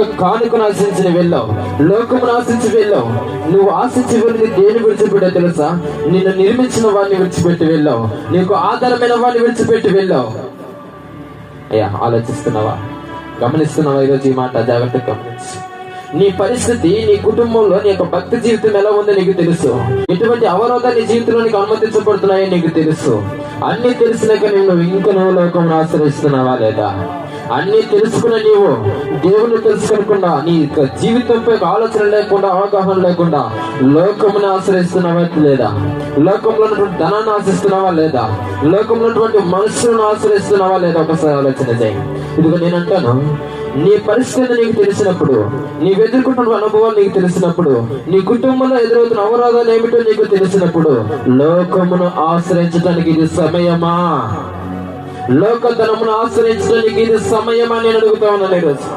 యొక్క కానుకను ఆశించి వెళ్ళావు, లోకమును ఆశించి వెళ్ళావు. నువ్వు ఆశించి వెళ్ళి దేని విడిచిపెట్టా తెలుసా? నిన్ను నిర్మించిన వాడిని విడిచిపెట్టి వెళ్ళావు, నీకు ఆధారమైన వాడిని విడిచిపెట్టి వెళ్ళావు. అయ్యా, ఆలోచిస్తున్నావా? గమనిస్తున్నావా? ఈరోజు ఈ మాట జాగ్రత్తగా గమనించు. నీ పరిస్థితి, నీ కుటుంబంలో నీ యొక్క భక్తి జీవితం ఎలా ఉందో నీకు తెలుసు. ఎటువంటి అవరోధాలు నీ జీవితంలో నీకు అనుమతించబడుతున్నాయో నీకు తెలుసు. అన్ని తెలిసినాక నువ్వు ఇంకా లోకమును ఆశ్రయిస్తున్నావా లేదా? అన్ని తెలుసుకున్న నీవు దేవుని తెలుసుకోకుండా, నీ జీవితంపై ఆలోచన లేకుండా, అవగాహన లేకుండా లోకముని ఆశ్రయిస్తున్నావా లేదా? లోకంలో ఉన్నటువంటి ధనాన్ని ఆశిస్తున్నావా లేదా? లోకంలో ఉన్నటువంటి మనుషులను ఆశ్రయిస్తున్నావా లేదా? ఒకసారి ఆలోచన చేయి. ఇదిగో నేనంటాను, నీ పరిస్థితి నీకు తెలిసినప్పుడు, నీవు ఎదుర్కొంటున్న అనుభవాలు నీకు తెలిసినప్పుడు, నీ కుటుంబంలో ఎదురవుతున్న అవరోధాలు ఏమిటో నీకు తెలిసినప్పుడు, లోకమును ఆశ్రయించడానికి ఇది సమయమా? లోకధనమును ఆశ్రయించడానికి ఇది సమయమా? నేను అడుగుతా ఉన్నాను ఈరోజు.